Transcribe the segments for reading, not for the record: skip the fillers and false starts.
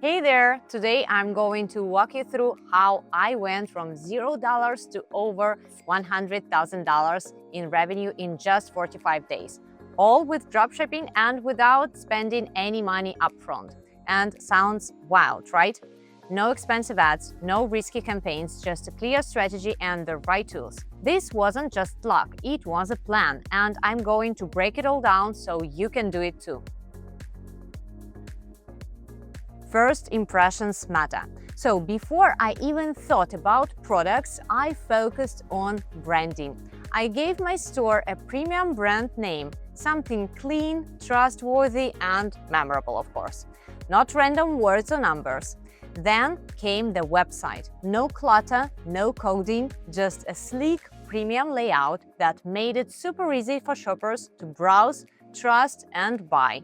Hey there! Today I'm going to walk you through how I went from $0 to over $100,000 in revenue in just 45 days, all with dropshipping and without spending any money upfront. And sounds wild, right? No expensive ads, no risky campaigns, just a clear strategy and the right tools. This wasn't just luck, it was a plan, and I'm going to break it all down so you can do it too. First impressions matter. So before I even thought about products, I focused on branding. I gave my store a premium brand name, something clean, trustworthy, and memorable, of course. Not random words or numbers. Then came the website. No clutter, no coding, just a sleek premium layout that made it super easy for shoppers to browse, trust, and buy.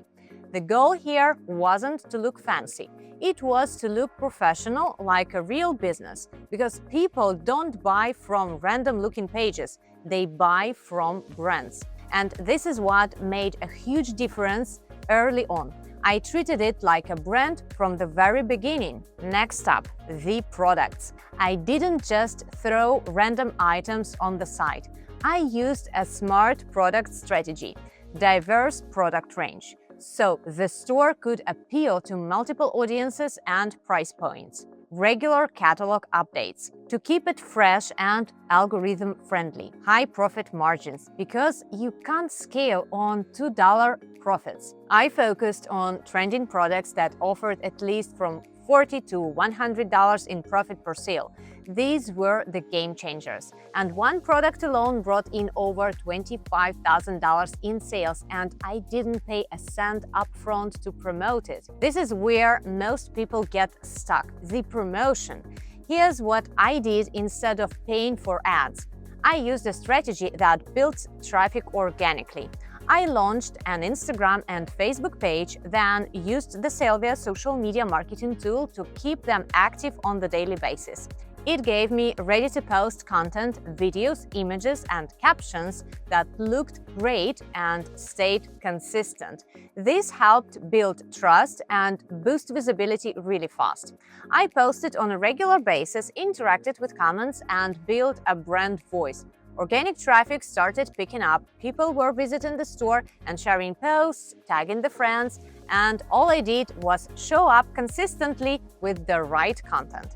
The goal here wasn't to look fancy. It was to look professional, like a real business, because people don't buy from random-looking pages, they buy from brands. And this is what made a huge difference early on. I treated it like a brand from the very beginning. Next up, the products. I didn't just throw random items on the site. I used a smart product strategy, diverse product range, so the store could appeal to multiple audiences and price points. Regular catalog updates to keep it fresh and algorithm-friendly. High profit margins, because you can't scale on $2 profits. I focused on trending products that offered at least from $40 to $100 in profit per sale. These were the game changers, and one product alone brought in over $25,000 in sales, and I didn't pay a cent upfront to promote it. This is where most people get stuck: the promotion. Here's what I did instead of paying for ads. I used a strategy that builds traffic organically. I launched an Instagram and Facebook page, then used the Sellvia social media marketing tool to keep them active on the daily basis. It gave me ready-to-post content, videos, images, and captions that looked great and stayed consistent. This helped build trust and boost visibility really fast. I posted on a regular basis, interacted with comments, and built a brand voice. Organic traffic started picking up, people were visiting the store and sharing posts, tagging their friends, and all I did was show up consistently with the right content.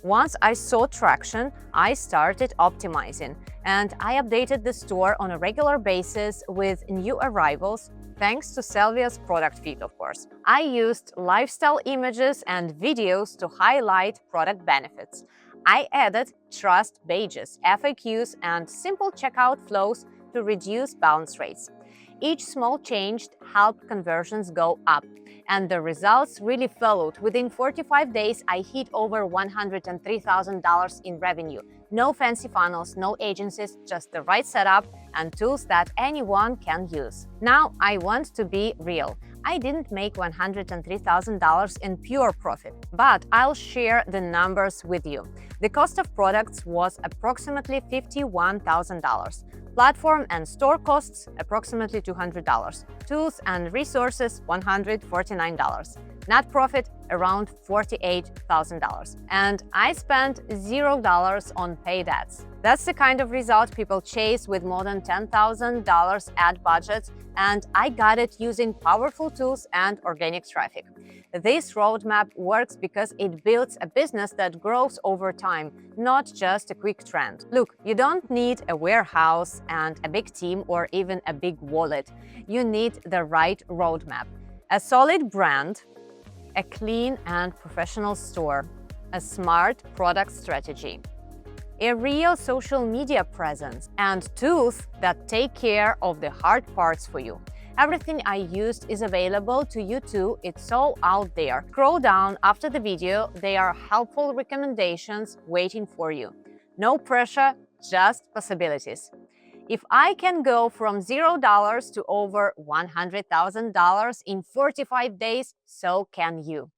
Once I saw traction, I started optimizing, and I updated the store on a regular basis with new arrivals, thanks to Sellvia's product feed, of course. I used lifestyle images and videos to highlight product benefits. I added trust badges, FAQs, and simple checkout flows to reduce bounce rates. Each small change helped conversions go up, and the results really followed. Within 45 days, I hit over $103,000 in revenue. No fancy funnels, no agencies, just the right setup and tools that anyone can use. Now, I want to be real. I didn't make $103,000 in pure profit, but I'll share the numbers with you. The cost of products was approximately $51,000. Platform and store costs approximately $200. Tools and resources $149. Net profit around $48,000. And I spent $0 on paid ads. That's the kind of result people chase with more than $10,000 ad budgets, and I got it using powerful tools and organic traffic. This roadmap works because it builds a business that grows over time, not just a quick trend. Look, you don't need a warehouse and a big team or even a big wallet. You need the right roadmap. A solid brand, a clean and professional store, a smart product strategy, a real social media presence, and tools that take care of the hard parts for you. Everything I used is available to you too, it's all out there. Scroll down after the video, there are helpful recommendations waiting for you. No pressure, just possibilities. If I can go from $0 to over $100,000 in 45 days, so can you.